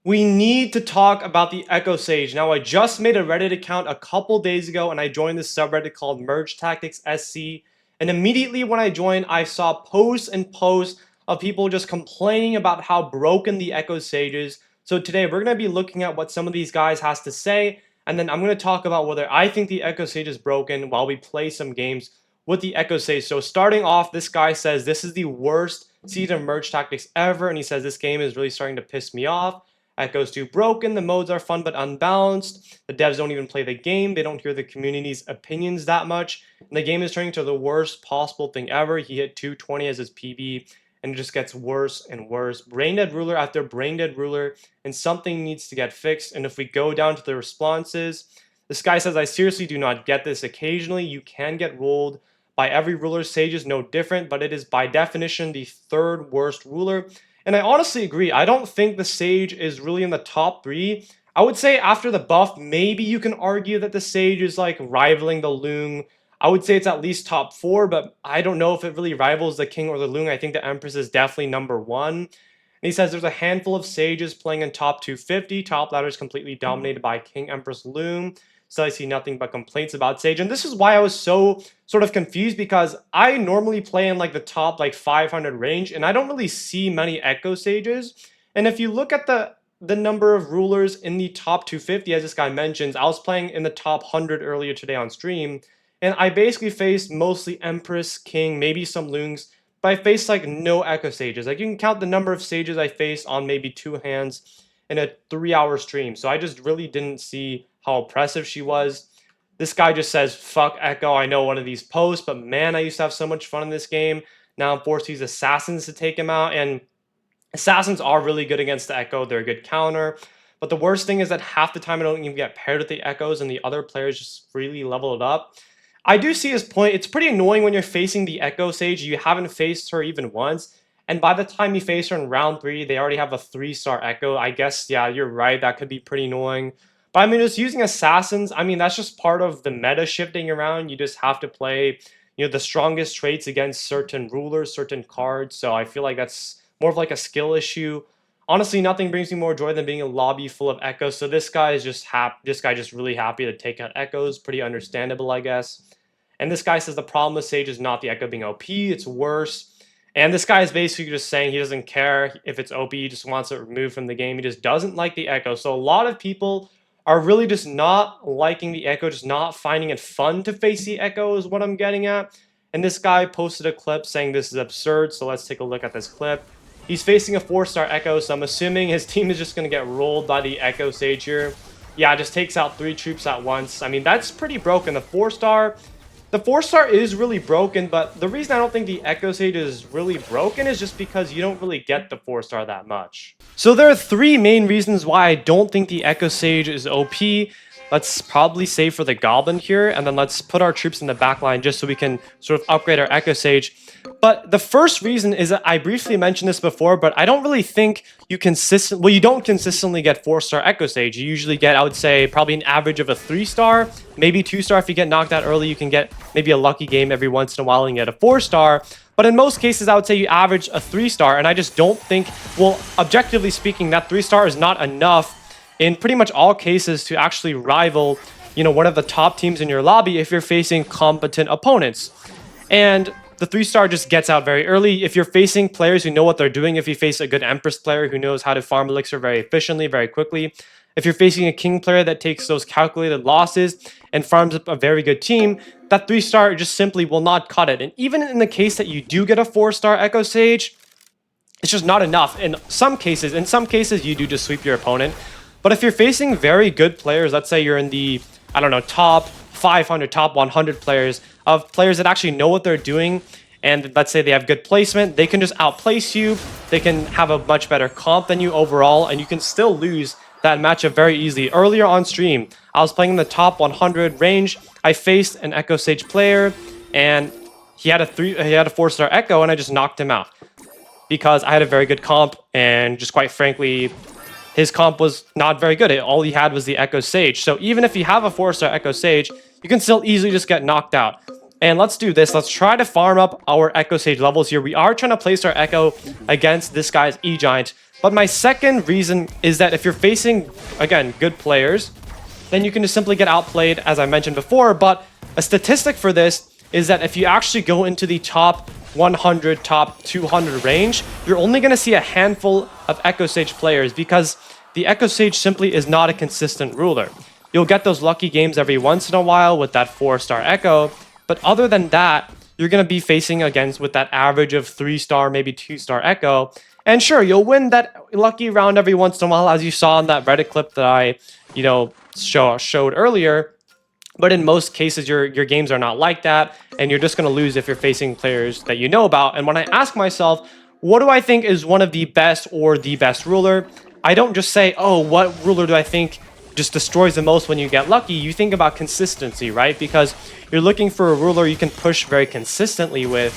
We need to talk about the Echo Sage. Now, I just made a Reddit account a couple days ago and I joined this subreddit called Merge Tactics SC. And immediately when I joined, I saw posts and posts of people just complaining about how broken the Echo Sage is. So today we're going to be looking at what some of these guys has to say, and then I'm going to talk about whether I think the Echo Sage is broken while we play some games with the Echo Sage. So starting off, this guy says this is the worst season of Merge Tactics ever, and he says this game is really starting to piss me off. Echo's too broken, the modes are fun but unbalanced, the devs don't even play the game, they don't hear the community's opinions that much, and the game is turning to the worst possible thing ever. He hit 220 as his PB, and it just gets worse and worse. Brain dead ruler after brain dead ruler, and something needs to get fixed. And if we go down to the responses, this guy says, I seriously do not get this. Occasionally you can get rolled by every ruler. Sage is no different, but it is by definition the third worst ruler. And I honestly agree. I don't think the Sage is really in the top 3. I would say after the buff, maybe you can argue that the Sage is like rivaling the Loong. I would say it's at least top 4, but I don't know if it really rivals the King or the Loong. I think the Empress is definitely number 1. And he says there's a handful of Sages playing in top 250. Top ladder is completely dominated by King, Empress, Loong. So I see nothing but complaints about Sage. And this is why I was so sort of confused, because I normally play in like the top like 500 range and I don't really see many Echo Sages. And if you look at the number of rulers in the top 250, as this guy mentions, I was playing in the top 100 earlier today on stream, and I basically faced mostly Empress, King, maybe some Loongs, but I faced like no Echo Sages. Like you can count the number of Sages I faced on maybe 2 hands in a 3-hour stream. So I just really didn't see how oppressive she was. This guy just says, fuck Echo, I know one of these posts, but man, I used to have so much fun in this game. Now I'm forced to use Assassins to take him out, and Assassins are really good against the Echo. They're a good counter. But the worst thing is that half the time I don't even get paired with the Echoes, and the other players just really level it up. I do see his point. It's pretty annoying when you're facing the Echo Sage. You haven't faced her even once. And by the time you face her in round 3, they already have a 3-star Echo. I guess, yeah, you're right. That could be pretty annoying. But I mean, just using Assassins, I mean, that's just part of the meta shifting around. You just have to play, the strongest traits against certain rulers, certain cards. So I feel like that's more of like a skill issue. Honestly, nothing brings me more joy than being a lobby full of Echoes. So this guy is just really happy to take out Echoes. Pretty understandable, I guess. And this guy says the problem with Sage is not the Echo being OP, it's worse. And this guy is basically just saying he doesn't care if it's OP, he just wants it removed from the game. He just doesn't like the Echo. So a lot of people are really just not liking the Echo, just not finding it fun to face the Echo is what I'm getting at. And this guy posted a clip saying this is absurd, so let's take a look at this clip. He's facing a 4-star Echo, so I'm assuming his team is just going to get rolled by the Echo Sage here. Yeah, just takes out 3 troops at once. I mean, that's pretty broken. The 4-star is really broken, but the reason I don't think the Echo Sage is really broken is just because you don't really get the 4-star that much. So there are 3 main reasons why I don't think the Echo Sage is OP. Let's probably save for the Goblin here, and then let's put our troops in the back line just so we can sort of upgrade our Echo Sage. But the first reason is that I briefly mentioned this before, but I don't really think you don't consistently get 4-star Echo Sage. You usually get, I would say, probably an average of a 3-star, maybe 2-star. If you get knocked out early, you can get maybe a lucky game every once in a while and get a 4-star. But in most cases, I would say you average a 3-star, and I just don't think, well, objectively speaking, that 3-star is not enough in pretty much all cases to actually rival, one of the top teams in your lobby if you're facing competent opponents. And the 3-star just gets out very early. If you're facing players who know what they're doing, if you face a good Empress player who knows how to farm Elixir very efficiently, very quickly, if you're facing a King player that takes those calculated losses and farms up a very good team, that 3-star just simply will not cut it. And even in the case that you do get a 4-star Echo Sage, it's just not enough. In some cases, you do just sweep your opponent. But if you're facing very good players, let's say you're in the, I don't know, top 500, top 100 players, of players that actually know what they're doing, and let's say they have good placement, they can just outplace you, they can have a much better comp than you overall, and you can still lose that matchup very easily. Earlier on stream, I was playing in the top 100 range. I faced an Echo Sage player, and he had a 4-star Echo, and I just knocked him out because I had a very good comp, and just quite frankly, his comp was not very good. All he had was the Echo Sage. So even if you have a 4-star Echo Sage, you can still easily just get knocked out. And let's do this. Let's try to farm up our Echo Sage levels here. We are trying to place our Echo against this guy's E-Giant. But my second reason is that if you're facing, again, good players, then you can just simply get outplayed, as I mentioned before. But a statistic for this is that if you actually go into the top 100, top 200 range, you're only going to see a handful of Echo Sage players because the Echo Sage simply is not a consistent ruler. You'll get those lucky games every once in a while with that 4-star Echo, but other than that, you're going to be facing against with that average of 3-star, maybe 2-star Echo. And sure, you'll win that lucky round every once in a while, as you saw in that Reddit clip that I, showed earlier. But in most cases, your games are not like that, and you're just going to lose if you're facing players that you know about. And when I ask myself, what do I think is one of the best or the best ruler, I don't just say, oh, what ruler do I think just destroys the most when you get lucky? You think about consistency, right? Because you're looking for a ruler you can push very consistently with,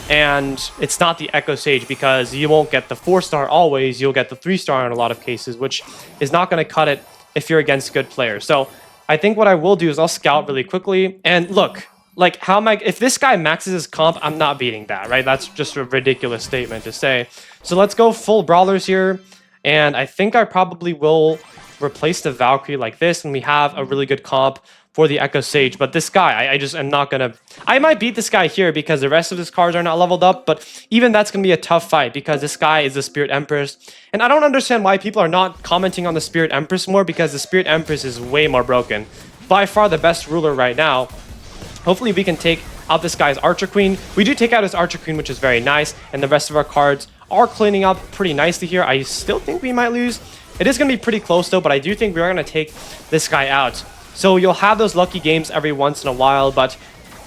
and it's not the Echo Sage because you won't get the 4-star always. You'll get the 3-star in a lot of cases, which is not going to cut it if you're against good players. So I think what I will do is I'll scout really quickly. And look, like, how am I, if this guy maxes his comp, I'm not beating that, right? That's just a ridiculous statement to say. So let's go full brawlers here. And I think I probably will replace the Valkyrie like this, and we have a really good comp for the Echo Sage. But this guy, I just am not gonna, I might beat this guy here because the rest of his cards are not leveled up, but even that's gonna be a tough fight because this guy is the Spirit Empress. And I don't understand why people are not commenting on the Spirit Empress more, because the Spirit Empress is way more broken. By far the best ruler right now. Hopefully we can take out this guy's Archer Queen. We do take out his Archer Queen, which is very nice, and the rest of our cards are cleaning up pretty nicely here. I still think we might lose. It is going to be pretty close though, but I do think we are going to take this guy out. So you'll have those lucky games every once in a while, but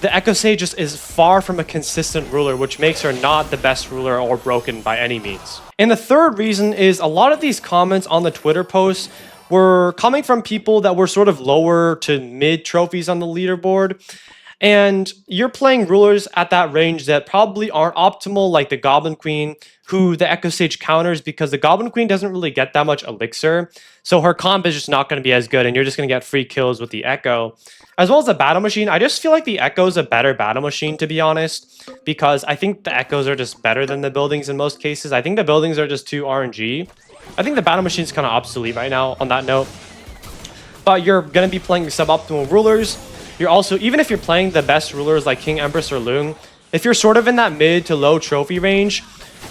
the Echo Sage just is far from a consistent ruler, which makes her not the best ruler or broken by any means. And the third reason is a lot of these comments on the Twitter posts were coming from people that were sort of lower to mid trophies on the leaderboard. And you're playing rulers at that range that probably aren't optimal, like the Goblin Queen, who the Echo Sage counters because the Goblin Queen doesn't really get that much elixir. So her comp is just not going to be as good, and you're just going to get free kills with the Echo. As well as the Battle Machine, I just feel like the Echo is a better Battle Machine, to be honest, because I think the Echoes are just better than the buildings in most cases. I think the buildings are just too RNG. I think the Battle Machine is kind of obsolete right now on that note. But you're going to be playing suboptimal rulers. You're also, even if you're playing the best rulers like King, Empress, or Lung, if you're sort of in that mid to low trophy range,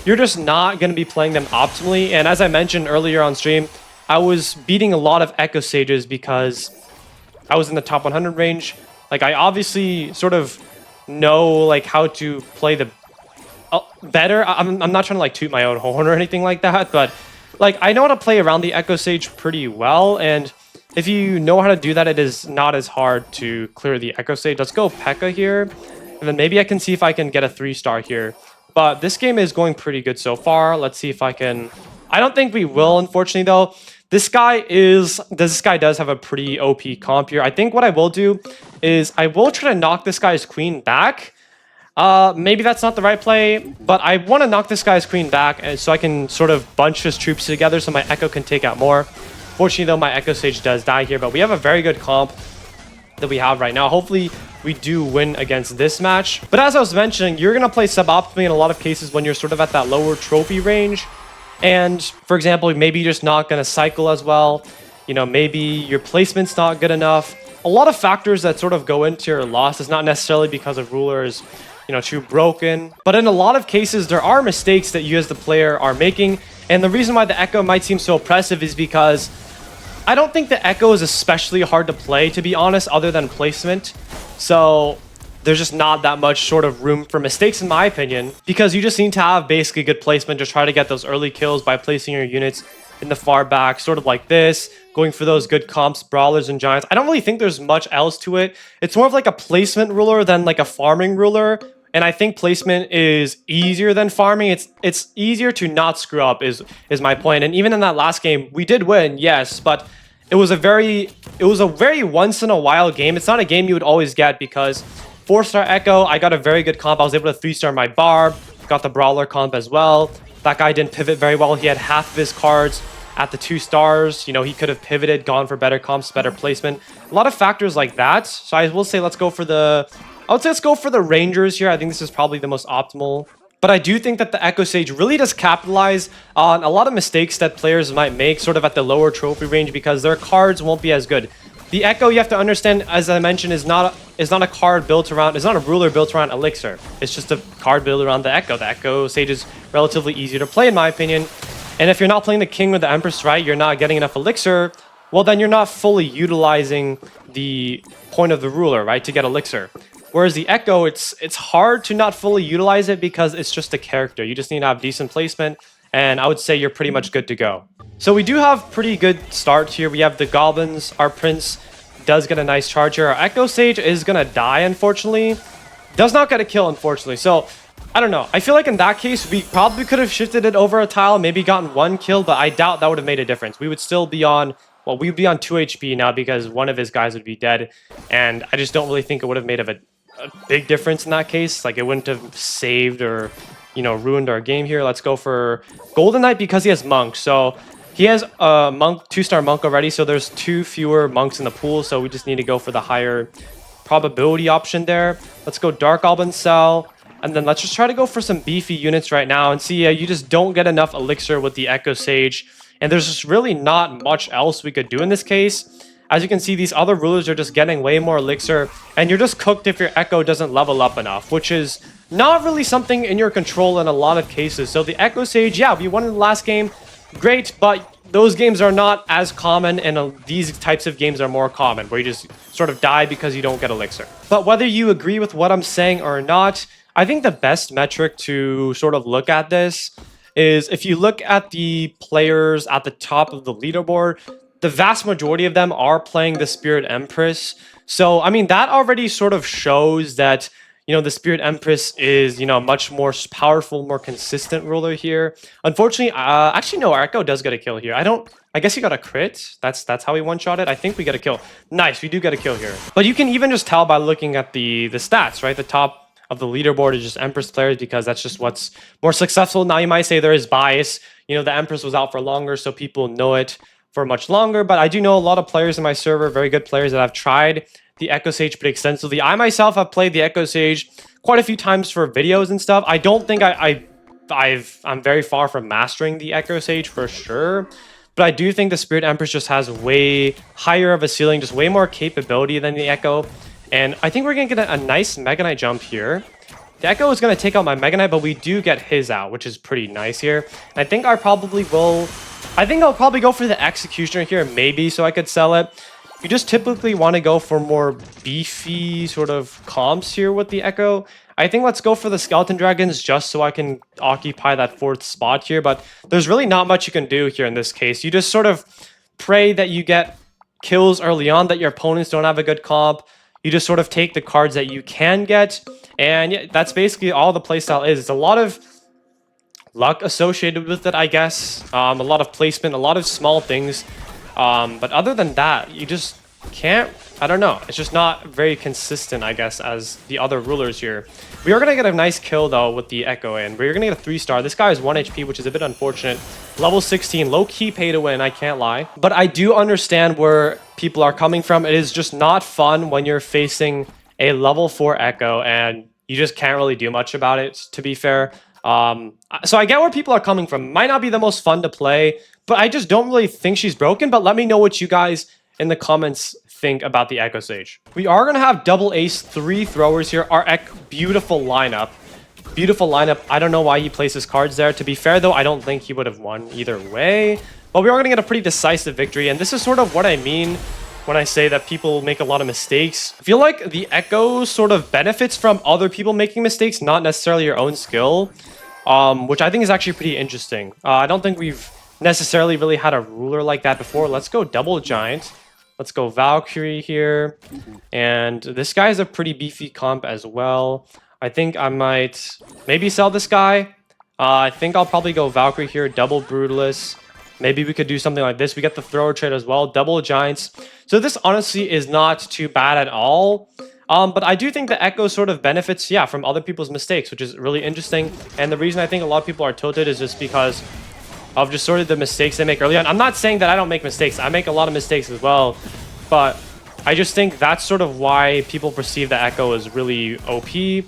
you're just not going to be playing them optimally. And as I mentioned earlier on stream, I was beating a lot of Echo Sages because I was in the top 100 range. Like, I obviously sort of know like how to play the better. I'm not trying to like toot my own horn or anything like that, but like I know how to play around the Echo Sage pretty well, and if you know how to do that, it is not as hard to clear the Echo Sage. Let's go P.E.K.K.A here, and then maybe I can see if I can get a 3-star here. But this game is going pretty good so far. Let's see if I can. I don't think we will, unfortunately, though. This guy does have a pretty OP comp here. I think what I will do is I will try to knock this guy's queen back. Maybe that's not the right play, but I want to knock this guy's queen back so I can sort of bunch his troops together so my Echo can take out more. Fortunately, though, my Echo Sage does die here, but we have a very good comp that we have right now. Hopefully, we do win against this match. But as I was mentioning, you're going to play suboptimally in a lot of cases when you're sort of at that lower trophy range. And, for example, maybe you're just not going to cycle as well. You know, maybe your placement's not good enough. A lot of factors that sort of go into your loss is not necessarily because of rulers, too broken. But in a lot of cases, there are mistakes that you as the player are making. And the reason why the Echo might seem so oppressive is because I don't think the Echo is especially hard to play, to be honest, other than placement. So there's just not that much sort of room for mistakes, in my opinion, because you just need to have basically good placement to try to get those early kills by placing your units in the far back, sort of like this, going for those good comps, brawlers and giants. I don't really think there's much else to it. It's more of like a placement ruler than like a farming ruler. And I think placement is easier than farming. It's easier to not screw up is my point. And even in that last game, we did win, yes, but it was a very once in a while game. It's not a game you would always get because 4-star Echo, I got a very good comp. I was able to 3-star my Barb, got the Brawler comp as well. That guy didn't pivot very well. He had half of his cards at the 2 stars. He could have pivoted, gone for better comps, better placement. A lot of factors like that. So I will say let's go for the Rangers here. I think this is probably the most optimal. But I do think that the Echo Sage really does capitalize on a lot of mistakes that players might make sort of at the lower trophy range because their cards won't be as good. The Echo, you have to understand, as I mentioned, is not a card built around, it's not a ruler built around Elixir. It's just a card built around the Echo. The Echo Sage is relatively easier to play, in my opinion. And if you're not playing the King or the Empress right, you're not getting enough Elixir, well, then you're not fully utilizing the point of the ruler, right, to get Elixir. Whereas the Echo, it's hard to not fully utilize it because it's just a character. You just need to have decent placement, and I would say you're pretty much good to go. So we do have pretty good start here. We have the Goblins. Our Prince does get a nice charge here. Our Echo Sage is going to die, unfortunately. Does not get a kill, unfortunately. So, I don't know. I feel like in that case, we probably could have shifted it over a tile, maybe gotten one kill, but I doubt that would have made a difference. We would still be on, well, we'd be on 2 HP now because one of his guys would be dead. And I just don't really think it would have made a big difference in that case. Like, it wouldn't have saved or, you know, ruined our game here. Let's go for Golden Knight because he has Monk. So he has a monk, 2-star monk already, so there's 2 fewer monks in the pool, so we just need to go for the higher probability option there. Let's go Dark Goblin Cell, and then let's just try to go for some beefy units right now and see, you just don't get enough Elixir with the Echo Sage, and there's just really not much else we could do in this case. As you can see, these other rulers are just getting way more Elixir, and you're just cooked if your Echo doesn't level up enough, which is not really something in your control in a lot of cases. So the Echo Sage, yeah, we won in the last game, great, but those games are not as common, and these types of games are more common, where you just sort of die because you don't get Elixir. But whether you agree with what I'm saying or not, I think the best metric to sort of look at this is if you look at the players at the top of the leaderboard, the vast majority of them are playing the Spirit Empress. So, I mean, that already sort of shows that, you know, the Spirit Empress is, you know, a much more powerful, more consistent ruler here. Unfortunately, actually, no, our Echo does get a kill here. I guess he got a crit. That's how he one-shot it. I think we get a kill. Nice, we do get a kill here. But you can even just tell by looking at the stats, right? The top of the leaderboard is just Empress players because that's just what's more successful. Now, you might say there is bias. You know, the Empress was out for longer, so people know it for much longer. But I do know a lot of players in my server, very good players that have tried the Echo Sage pretty extensively. I myself have played the Echo Sage quite a few times for videos and stuff. I don't think I'm very far from mastering the Echo Sage for sure, but I do think the Spirit Empress just has way higher of a ceiling, just way more capability than the Echo. And I think we're going to get a nice Mega Knight jump here. The Echo is going to take out my Mega Knight, but we do get his out, which is pretty nice here. And I think I'll probably go for the Executioner here, maybe, so I could sell it. You just typically want to go for more beefy sort of comps here with the Echo. I think let's go for the Skeleton Dragons just so I can occupy that 4th spot here. But there's really not much you can do here in this case. You just sort of pray that you get kills early on, that your opponents don't have a good comp. You just sort of take the cards that you can get. And yeah, that's basically all the playstyle is. It's a lot of luck associated with it, I guess. A lot of placement, a lot of small things. But other than that, you just can't, I don't know. It's just not very consistent, I guess, as the other rulers here. We are going to get a nice kill, though, with the Echo, and we're going to get a 3-star. This guy is 1 HP, which is a bit unfortunate. Level 16, low-key pay to win, I can't lie. But I do understand where people are coming from. It is just not fun when you're facing a level 4 Echo, and you just can't really do much about it, to be fair. So I get where people are coming from. Might not be the most fun to play, but I just don't really think she's broken. But let me know what you guys in the comments think about the Echo Sage. We are going to have double ace 3 throwers here. Our beautiful lineup. Beautiful lineup. I don't know why he places cards there. To be fair, though, I don't think he would have won either way. But we are going to get a pretty decisive victory. And this is sort of what I mean when I say that people make a lot of mistakes. I feel like the Echo sort of benefits from other people making mistakes, not necessarily your own skill, which I think is actually pretty interesting. I don't think we've necessarily really had a ruler like that before. Let's go double giant. Let's go Valkyrie here. And this guy is a pretty beefy comp as well. I think I might maybe sell this guy. I think I'll probably go Valkyrie here, double Brutalist. Maybe we could do something like this. We get the thrower trade as well, double giants. So this honestly is not too bad at all. But I do think the Echo sort of benefits, yeah, from other people's mistakes, which is really interesting. And the reason I think a lot of people are tilted is just because of just sort of the mistakes they make early on. I'm not saying that I don't make mistakes. I make a lot of mistakes as well. But I just think that's sort of why people perceive the Echo as really OP.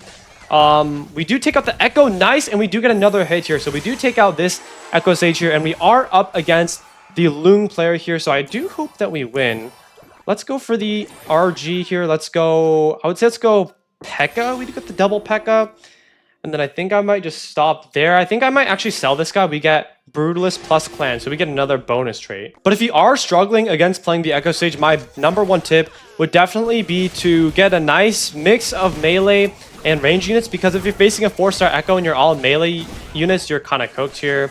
We do take out the Echo, nice, and we do get another hit here. So we do take out this Echo Sage here, and we are up against the Loon player here. So I do hope that we win. Let's go for the RG here. Let's go, I would say let's go P.E.K.K.A. We do get the double P.E.K.K.A. And then I think I might just stop there. I think I might actually sell this guy. We get Brutalist plus Clan, so we get another bonus trait. But if you are struggling against playing the Echo Sage, my #1 tip would definitely be to get a nice mix of melee and range units, because if you're facing a 4-star Echo and you're all melee units, you're kind of cooked here.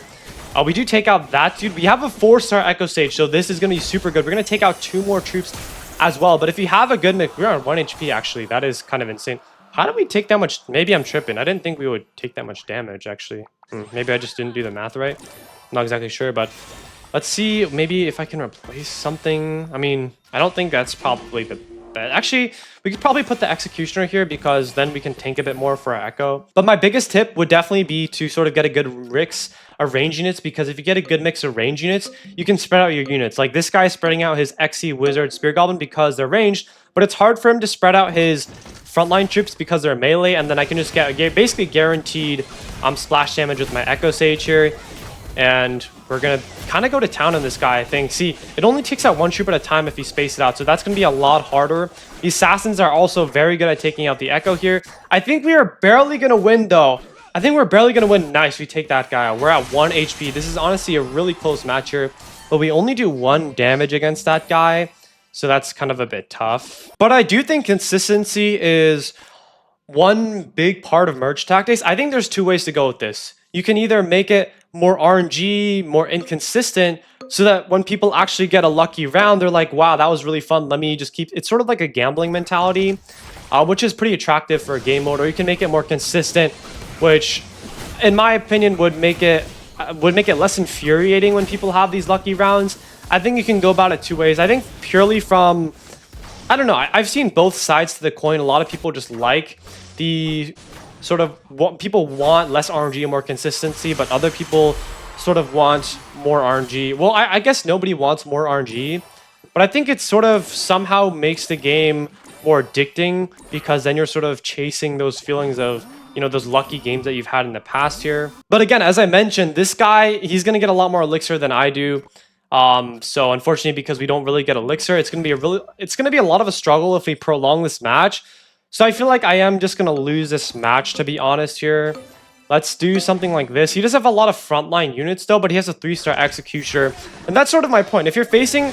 We do take out that dude. We have a 4-star Echo Sage, so this is going to be super good. We're going to take out 2 more troops as well. But if you have a good mix, we're on 1 HP actually. That is kind of insane. How did we take that much? Maybe I'm tripping. I didn't think we would take that much damage, actually. Maybe I just didn't do the math right. I'm not exactly sure, but let's see maybe if I can replace something. I mean, I don't think that's probably the best. Actually, we could probably put the Executioner here because then we can tank a bit more for our Echo. But my biggest tip would definitely be to sort of get a good mix of range units, because if you get a good mix of range units, you can spread out your units. Like this guy spreading out his XE Wizard Spear Goblin because they're ranged, but it's hard for him to spread out his frontline troops because they're melee, and then I can just get basically guaranteed splash damage with my Echo Sage here. And we're gonna kind of go to town on this guy, I think. See, it only takes out 1 troop at a time if you space it out, so that's gonna be a lot harder. The Assassins are also very good at taking out the Echo here. I think we are barely gonna win though. I think we're barely gonna win. Nice, we take that guy out. We're at 1 HP. This is honestly a really close match here, but we only do 1 damage against that guy. So that's kind of a bit tough. But I do think consistency is one big part of merge tactics. I think there's 2 ways to go with this. You can either make it more RNG, more inconsistent, so that when people actually get a lucky round, they're like, wow, that was really fun. Let me just keep... It's sort of like a gambling mentality, which is pretty attractive for a game mode. Or you can make it more consistent, which, in my opinion, would make it less infuriating when people have these lucky rounds. I think you can go about it 2 ways. I think purely from, I don't know, I've seen both sides to the coin. A lot of people just like the sort of, people want less RNG and more consistency, but other people sort of want more RNG. Well, I guess nobody wants more RNG, but I think it sort of somehow makes the game more addicting, because then you're sort of chasing those feelings of, you know, those lucky games that you've had in the past here. But again, as I mentioned, this guy, he's going to get a lot more elixir than I do. So unfortunately, because we don't really get elixir, it's going to be a lot of a struggle if we prolong this match. So I feel like I am just going to lose this match, to be honest here. Let's do something like this. He does have a lot of frontline units though, but he has a 3-star Executioner. And that's sort of my point. If you're facing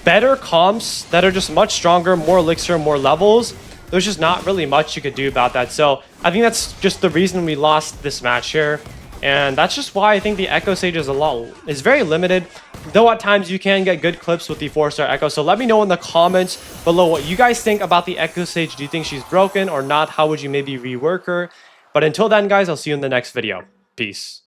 better comps that are just much stronger, more elixir, more levels, there's just not really much you could do about that. So I think that's just the reason we lost this match here. And that's just why I think the Echo Sage is very limited, though at times you can get good clips with the 4-star Echo. So let me know in the comments below what you guys think about the Echo Sage. Do you think she's broken or not? How would you maybe rework her? But until then, guys, I'll see you in the next video. Peace.